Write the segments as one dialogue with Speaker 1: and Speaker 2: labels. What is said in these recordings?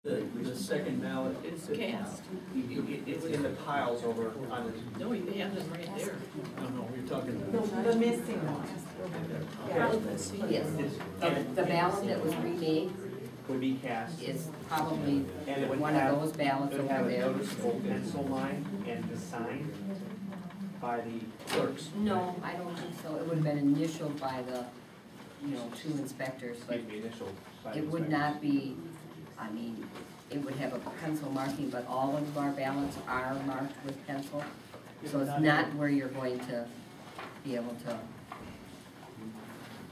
Speaker 1: The second ballot.
Speaker 2: It's cast.
Speaker 3: It's in the piles over on the.
Speaker 2: No, they have them right there.
Speaker 1: No, we're talking about.
Speaker 4: The missing one.
Speaker 5: Yes, the ballot that was remade
Speaker 3: Would be cast.
Speaker 5: is probably
Speaker 3: And it would
Speaker 5: one
Speaker 3: have,
Speaker 5: of those ballots
Speaker 3: it would
Speaker 5: over
Speaker 3: have a
Speaker 5: there.
Speaker 3: noticeable pencil line and the sign by the clerks.
Speaker 5: No, I don't think so. It would have been initialed by the, two inspectors, but
Speaker 3: Excuse me, initial. by the
Speaker 5: it would
Speaker 3: inspector.
Speaker 5: not be, I mean, it would have a pencil marking, but all of our ballots are marked with pencil. So it's not where you're going to be able to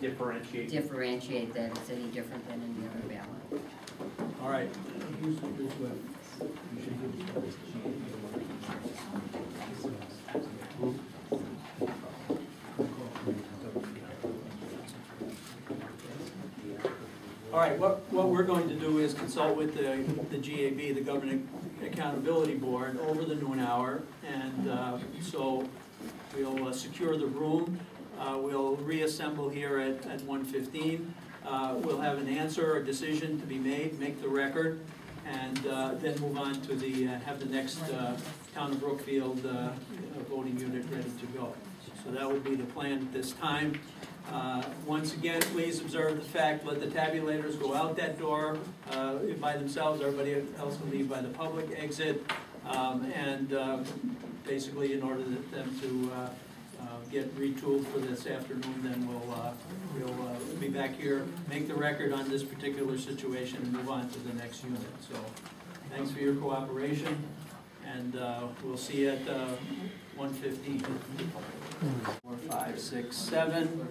Speaker 5: differentiate that it's any different than any other ballot.
Speaker 1: All right. All right, what we're going to do is consult with the GAB, the Government Accountability Board, over the noon hour, and so we'll secure the room. We'll reassemble here at 1:15. We'll have an answer or decision to be made, make the record, and then move on to have the next Town of Brookfield voting unit ready to go. So that would be the plan at this time. Once again, please observe the fact, let the tabulators go out that door by themselves, everybody else will leave by the public exit, and basically in order for them to get retooled for this afternoon, then we'll be back here, make the record on this particular situation, and move on to the next unit. So thanks for your cooperation, and we'll see you at 1:15. 4, 5, 6, 7,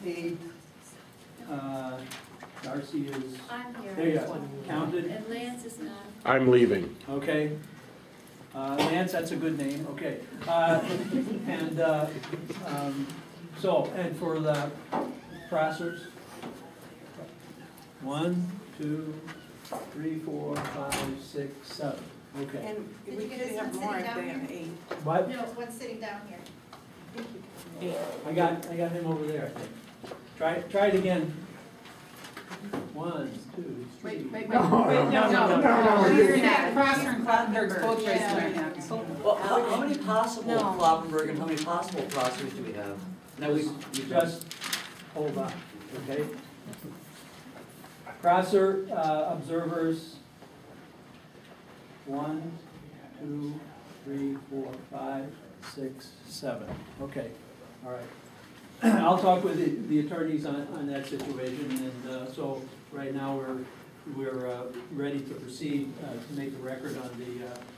Speaker 1: 8. Darcy is.
Speaker 6: I'm here.
Speaker 1: There you go. Counted.
Speaker 6: And Lance is not.
Speaker 7: I'm leaving.
Speaker 1: Okay. Lance, that's a good name. Okay. And for the processors, 1, 2, 3, 4, 5, 6, 7. Okay.
Speaker 4: And we could have more than 8.
Speaker 1: What?
Speaker 6: No, one sitting down here.
Speaker 1: I got him over there, I think. Try it again. 1, 2, 3.
Speaker 4: Wait,
Speaker 2: No.
Speaker 4: You're not. Prosser and Kloppenburg both raised their hands.
Speaker 8: Well, how many possible Kloppenburg and how many possible processors do we have? Now we
Speaker 1: Just hold on, okay? Prosser observers, 1, 2, 3, 4, 5, 6, 7. Okay, all right. I'll talk with the attorneys on that situation, and so right now we're ready to proceed to make the record on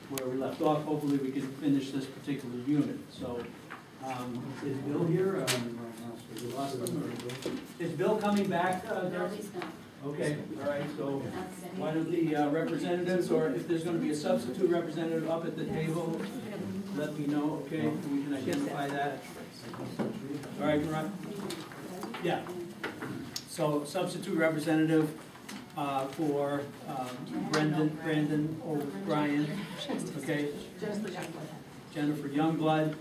Speaker 1: where we left off. Hopefully we can finish this particular unit. So is Bill here? We lost him, or is Bill coming back?
Speaker 5: No, he's not.
Speaker 1: Okay, all right. So one of the representatives, or if there's going to be a substitute representative up at the table, let me know. Okay, we can identify that. All right, Ron? Yeah. So substitute representative for Brandon O'Brien. Okay. Jennifer Youngblood.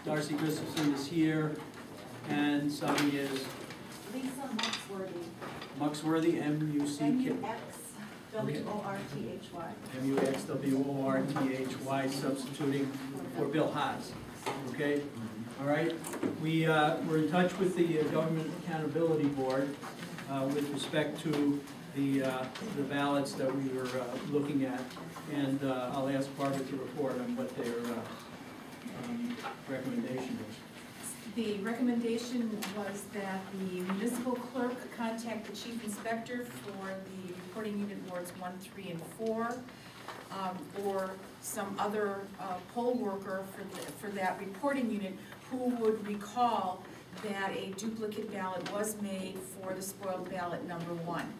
Speaker 1: Darcy Gustafson is here, and Sonny is
Speaker 4: Lisa
Speaker 1: Muxworthy, M-U-C-K.
Speaker 4: W-O-R-T-H-Y.
Speaker 1: M-U-X-W-O-R-T-H-Y, substituting for Bill Haas. Okay? All right? We're in touch with the Government Accountability Board with respect to the ballots that we were looking at, and I'll ask Barbara to report on what their recommendation is.
Speaker 9: The recommendation was that the municipal clerk contact the chief inspector for the reporting unit wards 1, 3, and 4, or some other poll worker for that reporting unit who would recall that a duplicate ballot was made for the spoiled ballot number 1.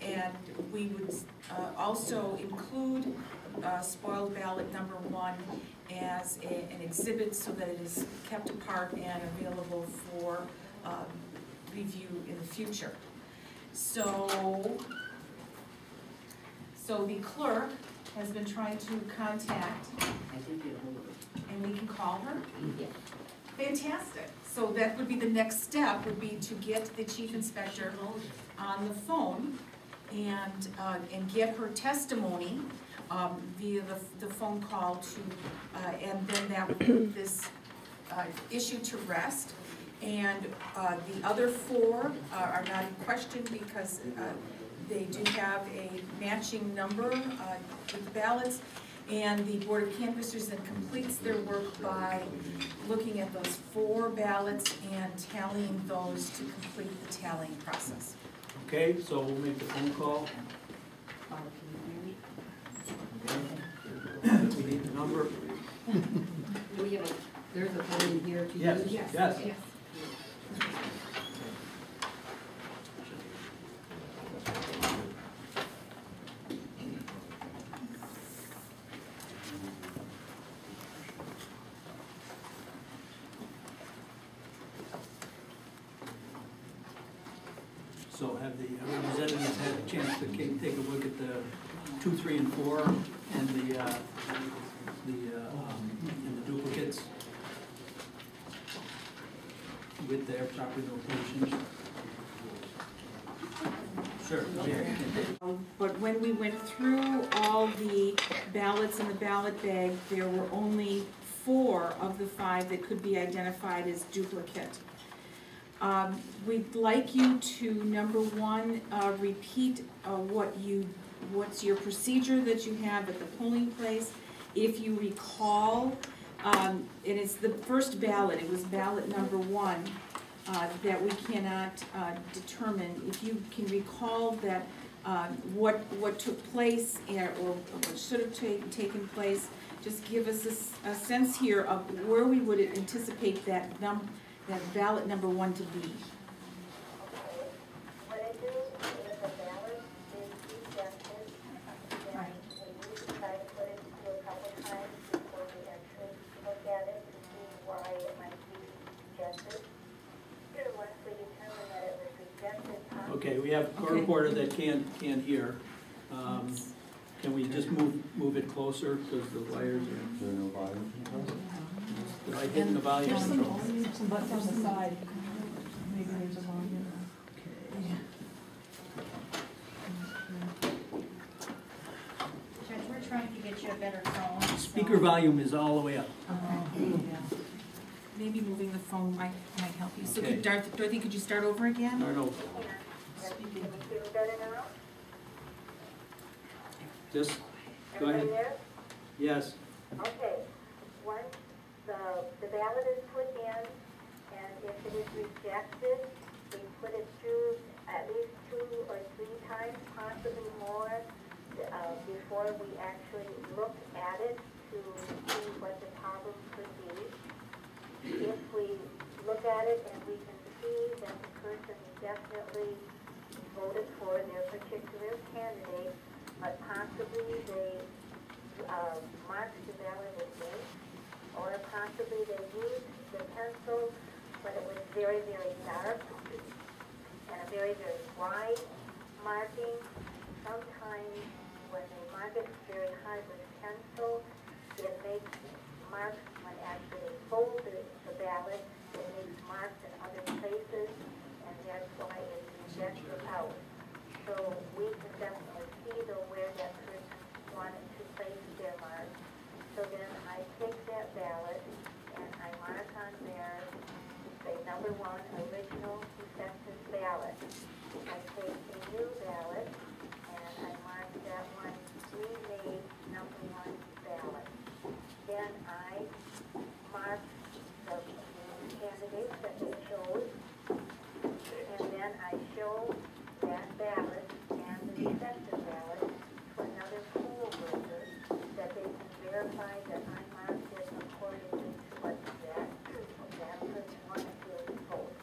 Speaker 9: And we would also include spoiled ballot number 1 as an exhibit so that it is kept apart and available for review in the future. So the clerk has been trying to contact,
Speaker 5: I think you're over.
Speaker 9: and we can call her?
Speaker 5: Yeah.
Speaker 9: Fantastic. So that would be the next step, would be to get the chief inspector on the phone and get her testimony via the phone call to, and then that would put this issue to rest. And the other four are not in question because they do have a matching number with the ballots. And the Board of Canvassers then completes their work by looking at those 4 ballots and tallying those to complete the tallying process.
Speaker 1: Okay, so we'll make the phone call. We need the number.
Speaker 5: Do we have there's a phone in here to
Speaker 1: Yes,
Speaker 5: use?
Speaker 1: yes. So have the representatives had a chance to take a look at the 2, 3, and 4 and the duplicates with their proper notations? Sure, go ahead.
Speaker 9: But when we went through all the ballots in the ballot bag, there were only 4 of the 5 that could be identified as duplicate. We'd like you to, number 1, repeat what's your procedure that you have at the polling place. If you recall, and it's the first ballot, it was ballot number 1, that we cannot determine. If you can recall that what took place or what should have taken place, just give us a sense here of where we would anticipate that ballot number 1 to be.
Speaker 6: What I do is a ballot is rejected, and we usually try to put it through a couple times before we actually look at it to see why it might be rejected. Once we determine that it was rejected.
Speaker 1: Okay, we have a reporter that can't hear. Can we just move it closer because the wires are...
Speaker 7: There are no volume controls?
Speaker 1: Did I hit the volume control?
Speaker 2: Some buttons on the side. Maybe there's a volume.
Speaker 6: Judge, we're trying to get you a better phone.
Speaker 1: Speaker volume is all the way up.
Speaker 9: Maybe moving the phone might help you. So
Speaker 1: Okay.
Speaker 9: Dorothy, could you start over again?
Speaker 1: Start over.
Speaker 6: Feel better now?
Speaker 1: Just, go ahead.
Speaker 6: Everybody there?
Speaker 1: Yes.
Speaker 6: Okay, once the ballot is put in, and if it is rejected, we put it through at least 2 or 3 times, possibly more, before we actually look at it to see what the problem could be. If we look at it and we can see that the person definitely voted for their particular candidate, but possibly they marked the ballot with ink, or possibly they used the pencil, but it was very, very dark and a very, very wide marking. Sometimes when they mark it very hard with pencil, it makes marks when actually fold the ballot. It makes marks in other places, and that's why it rejects it out. So we can definitely see though where that person wanted to place their mark. So then I take that ballot and I mark on there, say number 1, original defective ballot. I take a new ballot and I mark that one remade number 1 ballot. Then I mark the candidates that they chose, and then I show that ballot and the defective ballot to another poll worker that they can verify that I marked it according to what that person wanted to vote.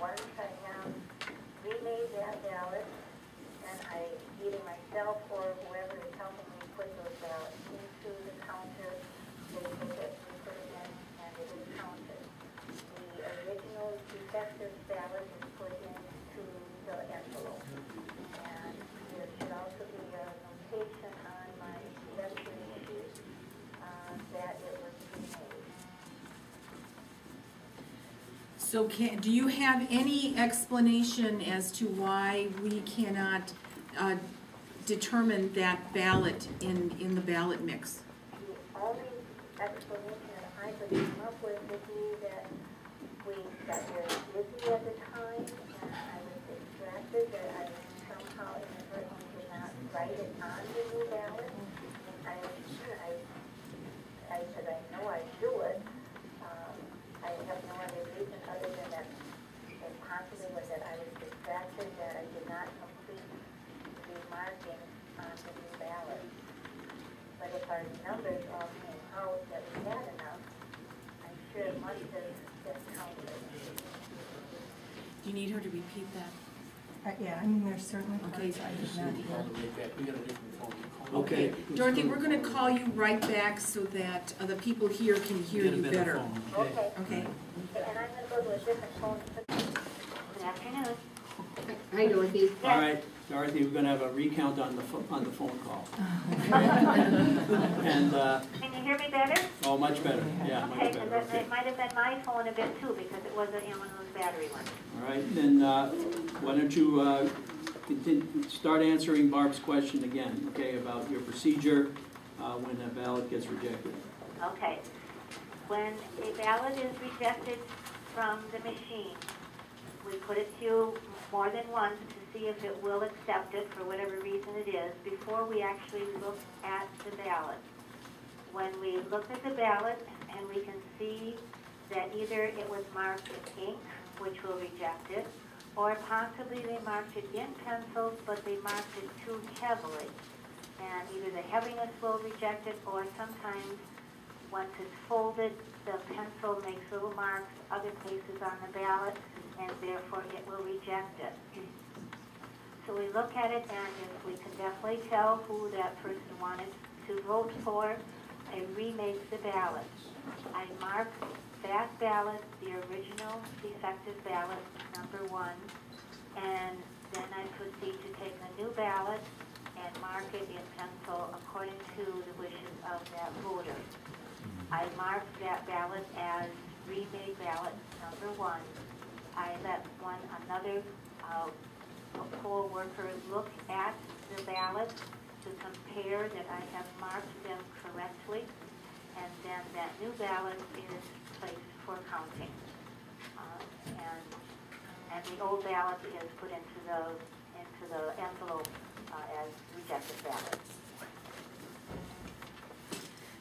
Speaker 6: Once I have remade that ballot, and I, either myself or whoever is helping me put those ballots into the counter, they put it in and it is counted. The original defective ballot is put into the envelope. And there should also be a notation on my lecture sheet that it was remade.
Speaker 9: So do you have any explanation as to why we cannot determine that ballot in the ballot mix?
Speaker 6: The only explanation that I could come up with would be that we got very busy at the time, and I was distracted, that I somehow inadvertently did not write it on the new ballot. I said, I know I do it. I have no other reason other than that it possibly was that I was distracted, that I did not complete the marking on the new ballot. But if our numbers all came out that we had enough, I'm sure it must have been counted.
Speaker 9: Do you need her to repeat that?
Speaker 2: Yeah, I mean, there's certainly
Speaker 9: Okay.
Speaker 2: parts I did not hear.
Speaker 1: We got a different phone call. Okay.
Speaker 9: Dorothy, we're gonna call you right back so that the people here can hear
Speaker 1: Get a
Speaker 9: you better.
Speaker 1: phone,
Speaker 6: Okay.
Speaker 9: Okay.
Speaker 6: And I'm gonna go to a different phone. Good afternoon.
Speaker 5: Hi, Dorothy.
Speaker 1: All right, Dorothy, we're gonna have a recount on the phone call. And,
Speaker 6: Can you hear me better?
Speaker 1: oh, much better, yeah,
Speaker 6: Okay,
Speaker 1: much better,
Speaker 6: because
Speaker 1: okay.
Speaker 6: it might have been my phone a bit too, because it wasn't in one of those battery ones.
Speaker 1: All right, then, why don't you, start answering Barb's question again, okay, about your procedure, when a ballot gets rejected.
Speaker 6: Okay. When a ballot is rejected from the machine, we put it through more than once to see if it will accept it for whatever reason it is before we actually look at the ballot. When we look at the ballot and we can see that either it was marked in ink, which will reject it, or possibly they marked it in pencil, but they marked it too heavily. And either the heaviness will reject it, or sometimes once it's folded, the pencil makes little marks other places on the ballot, and therefore it will reject it. So we look at it, and if we can definitely tell who that person wanted to vote for, I remake the ballot. I mark that ballot, the original defective ballot, number 1, and then I proceed to take a new ballot and mark it in pencil according to the wishes of that voter. I mark that ballot as remade ballot number 1. I let another poll worker look at the ballot to compare that I have marked them correctly, and then that new ballot is placed for counting. And the old ballot is put into the envelope as rejected ballot.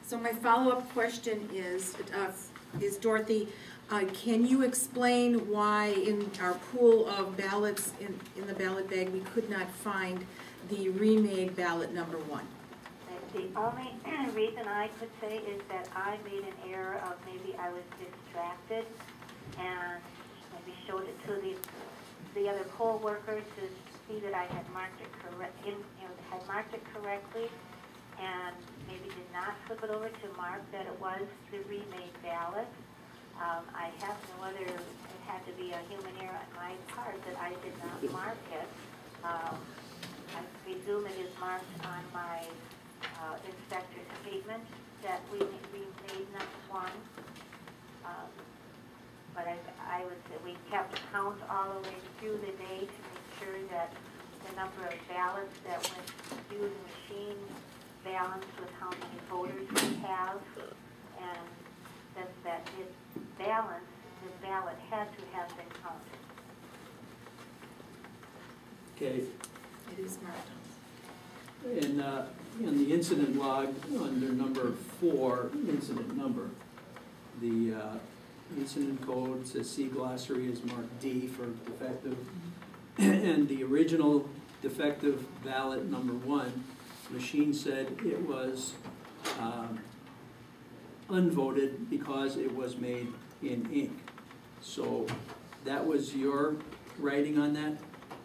Speaker 9: So my follow-up question is Dorothy, can you explain why in our pool of ballots in the ballot bag we could not find the remade ballot number 1?
Speaker 6: The only reason I could say is that I made an error of maybe I was distracted and maybe showed it to the other poll workers to see that I had marked it correctly, and maybe did not flip it over to mark that it was the remade ballot. I have no other, it had to be a human error on my part that I did not mark it. I presume it is marked on my inspector's statement that we made number 1. But I would say we kept count all the way through the day to make sure that the number of ballots that went through the machine balanced with how many voters we have, and that it balanced, the ballot had to have been counted.
Speaker 1: Okay,
Speaker 9: It is marked.
Speaker 1: in the incident log, under number 4, incident number, the incident code says C glossary is marked D for defective, and the original defective ballot number 1, machine said it was unvoted because it was made in ink. So that was your writing on that?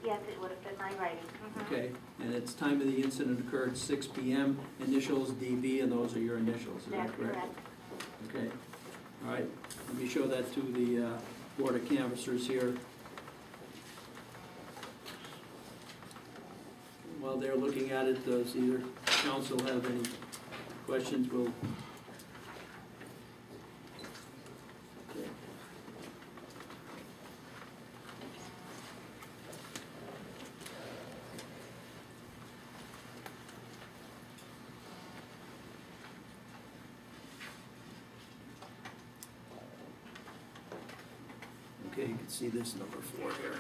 Speaker 6: Yes, it would have been my writing.
Speaker 1: Okay, and its time of the incident occurred 6 p.m., initials DB, and those are your initials, is
Speaker 6: That's
Speaker 1: that correct?
Speaker 6: correct.
Speaker 1: Okay, all right, let me show that to the Board of Canvassers here. While they're looking at it, does either council have any questions? We'll... Okay. Let's see this number 4 here.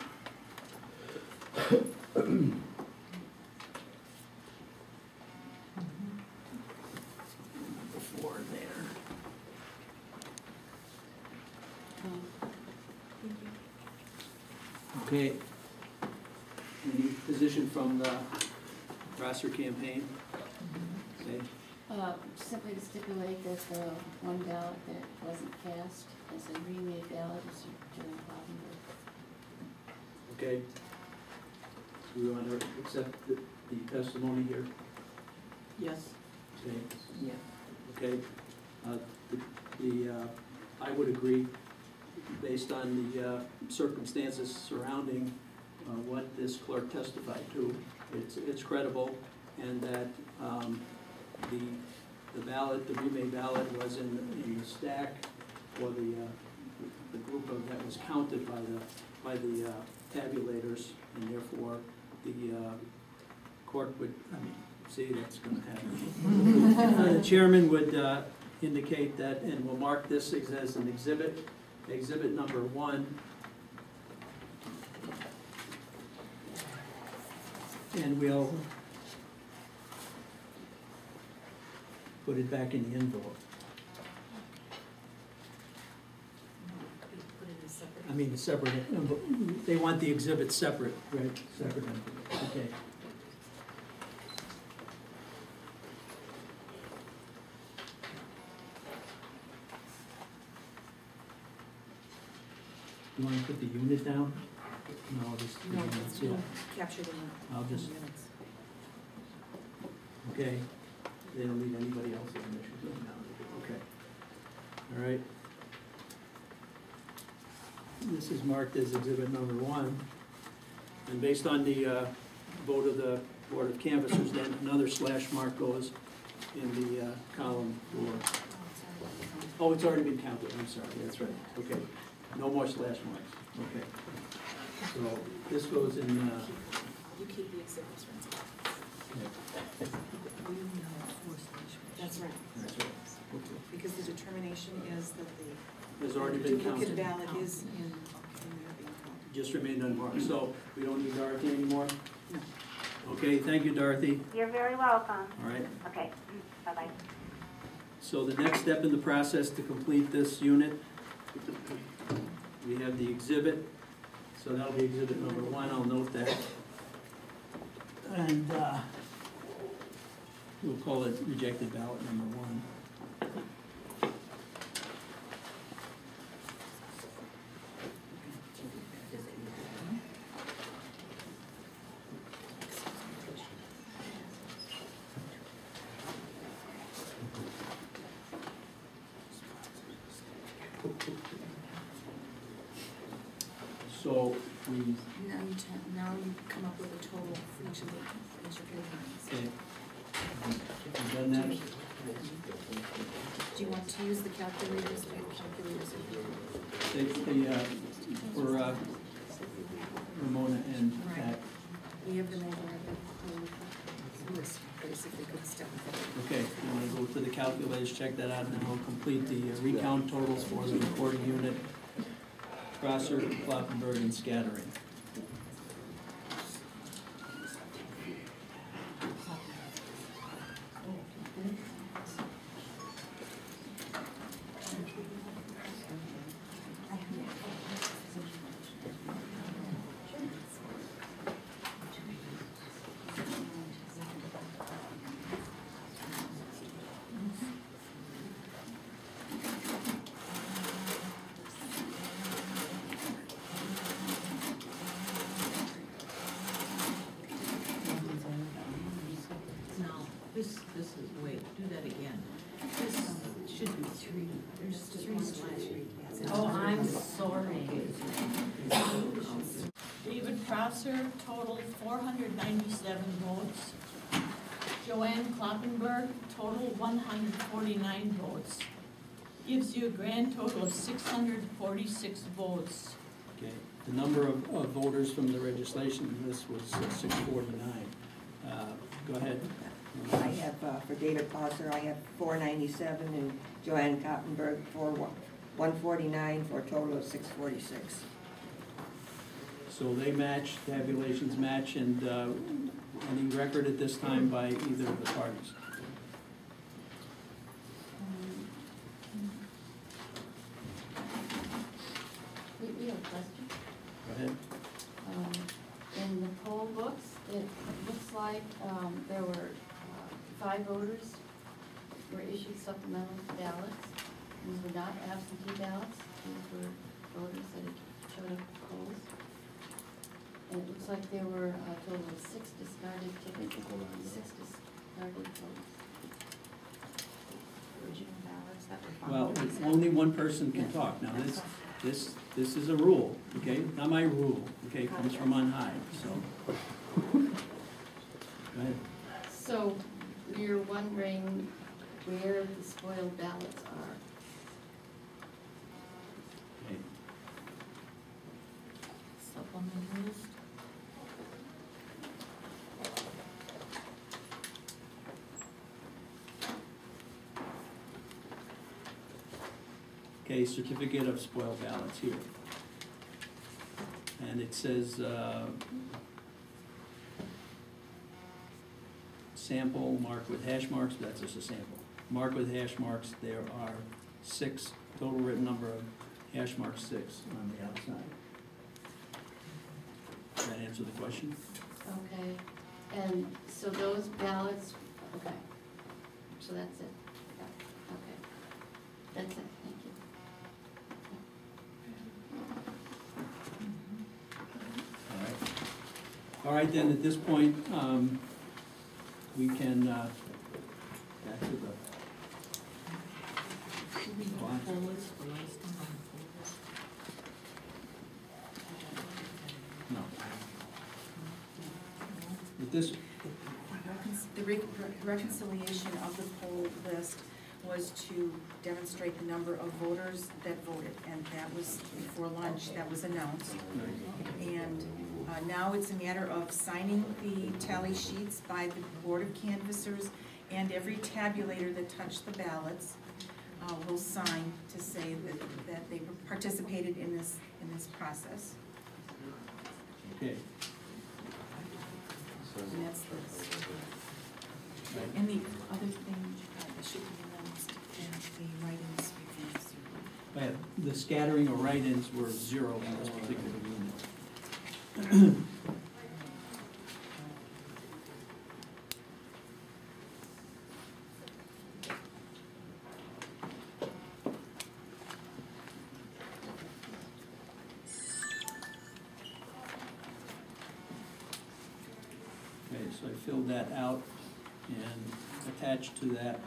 Speaker 1: Number 4 there. Okay. Any position from the Rosser campaign? Okay.
Speaker 7: Simply to stipulate that the one ballot that wasn't cast as a remade ballot is JoAnne Kloppenburg.
Speaker 1: Okay. Do we want to accept the testimony here?
Speaker 2: Yes.
Speaker 1: Okay.
Speaker 2: Yeah.
Speaker 1: Okay. I would agree, based on the circumstances surrounding what this clerk testified to. It's credible, and that the ballot, the remade ballot, was in the stack for the group that was counted by the tabulators, and therefore the court would, see, that's going to happen. The chairman would indicate that, and we'll mark this as an exhibit number 1. And we'll put it back in the envelope.
Speaker 9: Put it in a separate.
Speaker 1: I mean, separate, they want the exhibit separate, right? Separate envelope, okay. You want to put the unit down? No, just the
Speaker 9: No,
Speaker 1: units,
Speaker 9: it's
Speaker 1: yeah.
Speaker 9: captured in the.
Speaker 1: I'll just-
Speaker 9: in the minutes.
Speaker 1: Okay, they don't need anybody else's initials down, okay. All right. This is marked as exhibit number 1, and based on the vote of the Board of Canvassers, then another slash mark goes in the column for, oh, it's already been counted, I'm sorry, that's right, okay. No more slash marks, okay. So this goes in,
Speaker 9: You keep the exhibits, right?
Speaker 1: okay.
Speaker 9: That's right,
Speaker 1: That's right. Okay.
Speaker 9: because the determination is that the
Speaker 1: Has already been
Speaker 9: duplicate
Speaker 1: counted.
Speaker 9: ballot is in there being counted.
Speaker 1: Just remained unmarked, so we don't need Dorothy anymore?
Speaker 9: No.
Speaker 1: Okay, thank you, Dorothy.
Speaker 6: You're very welcome.
Speaker 1: All right,
Speaker 6: Okay, bye-bye.
Speaker 1: so the next step in the process to complete this unit, we have the exhibit, so that'll be exhibit number 1, I'll note that. And we'll call it rejected ballot number 1. So we,
Speaker 9: Now you come up with a total for each of the categories.
Speaker 1: okay, we've done that.
Speaker 9: Do you want to use the calculators? The calculators are here.
Speaker 1: For Ramona and Pat.
Speaker 9: We have them over at the list, basically, good stuff.
Speaker 1: Okay, you want to go to the calculators, check that out, and then we'll complete the recount totals for the recording unit, Rosser, Kloppenburg, and scattering.
Speaker 10: This is, wait, do that again. This should be 3, there's 3/3.
Speaker 7: Oh, I'm sorry.
Speaker 10: David Prosser totaled 497 votes. JoAnne Kloppenburg totaled 149 votes. Gives you a grand total of 646 votes.
Speaker 1: Okay, the number of voters from the registration list was 649. Go ahead.
Speaker 11: I have, for David Prosser, I have 497, and JoAnne Kloppenburg 149, for a total of 646.
Speaker 1: So they match, tabulations match, and any record at this time by either of the parties.
Speaker 7: We have a question.
Speaker 1: Go ahead.
Speaker 7: In the poll books, it looks like there were 5 voters were issued supplemental ballots. These were not absentee ballots. These were voters that had showed up at polls. And it looks like there were a total of 6 discarded tickets, 6 discarded votes.
Speaker 10: Original ballots that were
Speaker 1: Well,
Speaker 10: found.
Speaker 1: only one person can talk. Now, this is a rule, okay? Not my rule, okay? It comes from on high, so. Go ahead.
Speaker 7: So you're wondering where the spoiled ballots are?
Speaker 1: Okay.
Speaker 10: Supplemental list.
Speaker 1: Okay, certificate of spoiled ballots here. And it says, sample marked with hash marks, that's just a sample. Marked with hash marks, there are 6, total written number of hash marks 6 on the outside. Does that answer the question?
Speaker 7: Okay, and so those ballots, okay, so that's it. Yeah, okay, that's it, thank you.
Speaker 1: All right, then, at this point, we can, back to the.
Speaker 10: Should we do poll list for last time on poll list?
Speaker 1: No. With this,
Speaker 9: The reconciliation of the poll list was to demonstrate the number of voters that voted, and that was before lunch, that was announced. And now it's a matter of signing the tally sheets by the Board of Canvassers, and every tabulator that touched the ballots will sign to say that they participated in this process.
Speaker 1: okay,
Speaker 9: And that's and the other thing that should be announced, and the write-ins, recounts.
Speaker 1: the scattering of write-ins were 0 in this particular unit. Okay, so I filled that out and attached to that.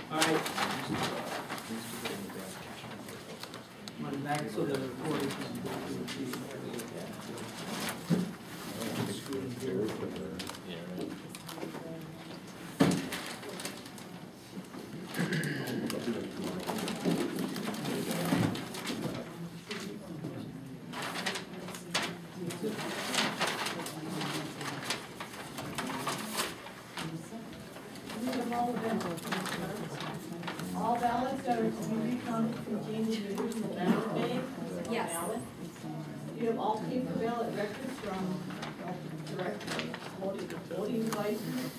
Speaker 1: All right. Run back so the recording can go through
Speaker 2: All ballots that are to be recounted contain the original ballot bag?
Speaker 9: Yes.
Speaker 2: You have all paper ballot records from direct voting devices,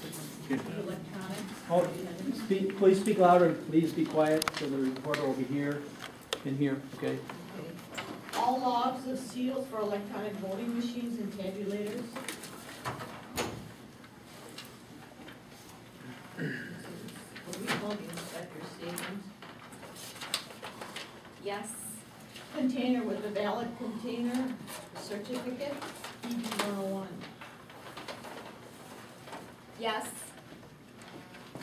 Speaker 2: electronic.
Speaker 1: Please speak louder, please be quiet, so the reporter over here can hear, okay?
Speaker 2: All logs of seals for electronic voting machines and tabulators. For original inspector statement.
Speaker 7: Yes.
Speaker 2: Container with the ballot container certificate, EB 101.
Speaker 7: Yes.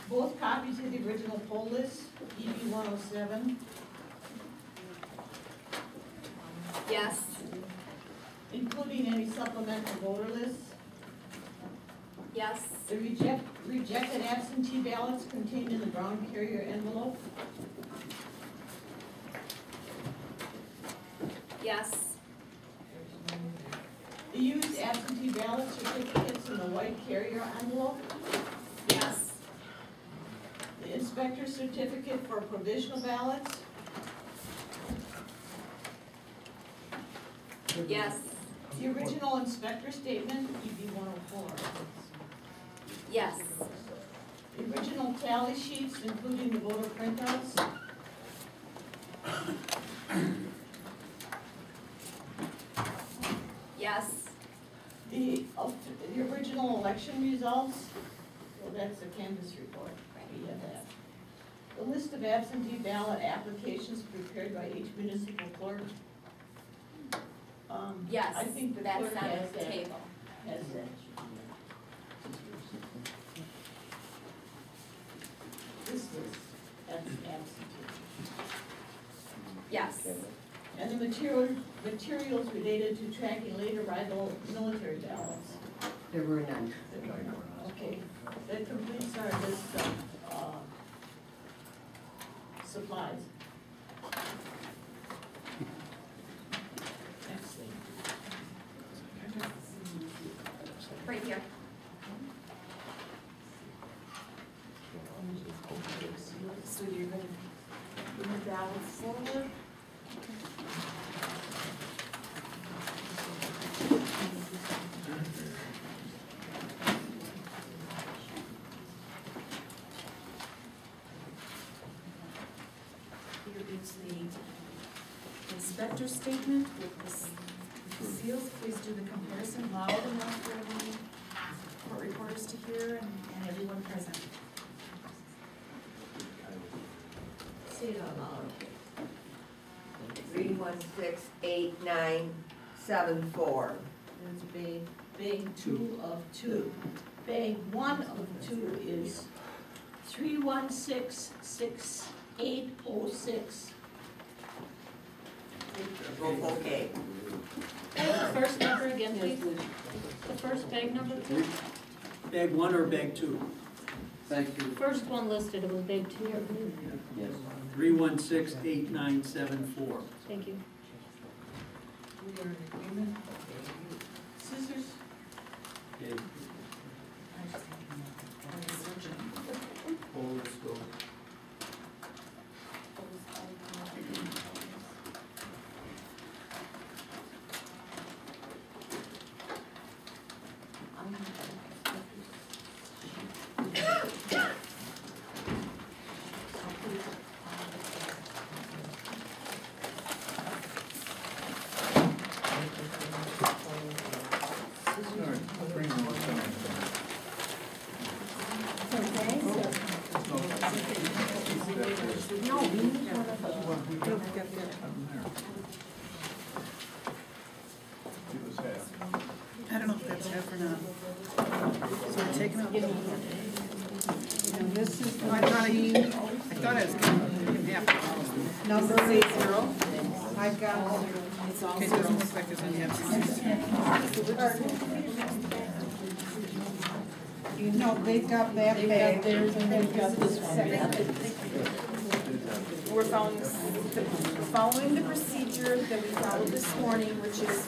Speaker 2: Both copies of the original poll list, EB 107.
Speaker 7: Yes.
Speaker 2: Including any supplemental voter lists.
Speaker 7: Yes.
Speaker 2: The rejected absentee ballots contained in the brown carrier envelope.
Speaker 7: Yes.
Speaker 2: The used absentee ballot certificates in the white carrier envelope.
Speaker 7: Yes.
Speaker 2: The inspector certificate for provisional ballots.
Speaker 7: Yes.
Speaker 2: The original inspector statement, EB 104.
Speaker 7: Yes.
Speaker 2: The original tally sheets, including the voter printouts.
Speaker 7: Yes.
Speaker 2: The original election results. Well, that's the canvas report. We have that. The list of absentee ballot applications prepared by each municipal clerk.
Speaker 7: Yes.
Speaker 2: I think the
Speaker 7: That's
Speaker 2: clerk
Speaker 7: on
Speaker 2: has
Speaker 7: the
Speaker 2: that.
Speaker 7: table.
Speaker 2: Has that. This list, that's absentee.
Speaker 7: Yes.
Speaker 2: And the materials related to tracking late arrival military ballots.
Speaker 5: There were none.
Speaker 2: Okay, that completes our list of supplies. Next thing.
Speaker 7: Right here.
Speaker 2: So you're gonna move ballots forward.
Speaker 9: Here is the inspector statement with the seals. Please do the comparison loud enough for the court reporters to hear and everyone present.
Speaker 2: Say it out loud.
Speaker 12: 3168974.
Speaker 2: That's bag 2 of 2. Bag 1 of 2 is 3166806.
Speaker 12: Okay.
Speaker 7: The first number again, please. The first bag number, please.
Speaker 1: Bag 1 or bag 2?
Speaker 13: Thank you.
Speaker 7: First one listed, it was bag 2, I believe.
Speaker 13: Yes.
Speaker 1: 3168974.
Speaker 7: Thank you.
Speaker 2: We are in agreement. Scissors.
Speaker 1: Okay. Oh, let's go.
Speaker 4: I don't know if that's half or not. So we're taking out. And this is, I thought it was kind of half. Number 0. I've got, okay, it doesn't look like there's any absences. You know, they've got that bag. Theirs and they've got this one.
Speaker 9: We're following the procedure that we followed this morning, which is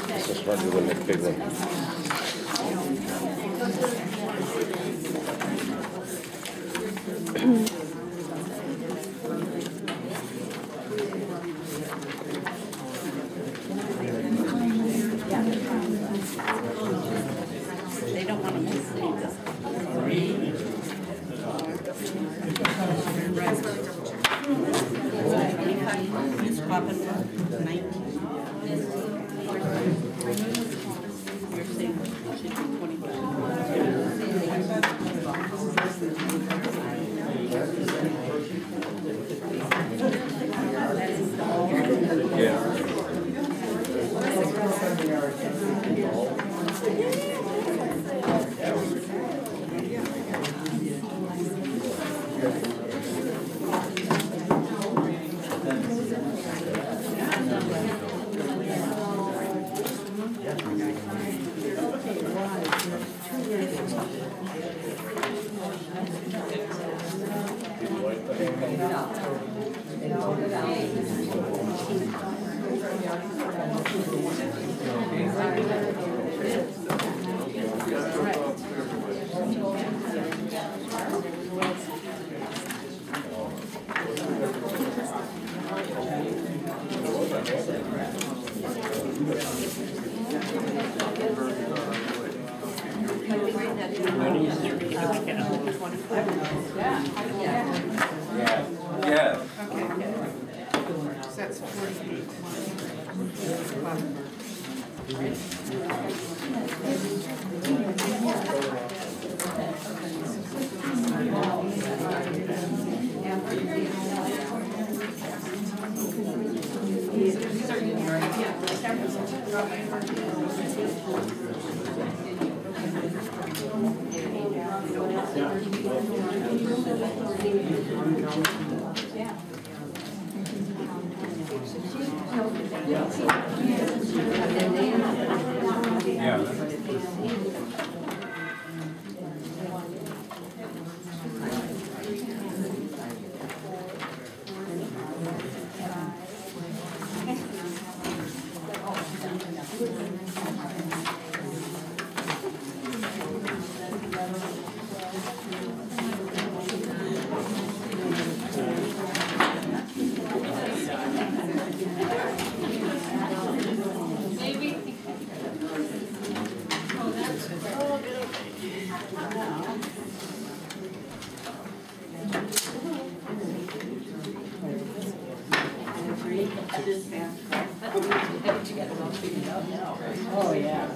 Speaker 13: This is harder than the big one.
Speaker 10: They don't want to miss things. Ms. Kloppenburg, 19. You're saying it should be 25.
Speaker 13: Yeah.
Speaker 4: So that's 48.
Speaker 10: Oh, yeah.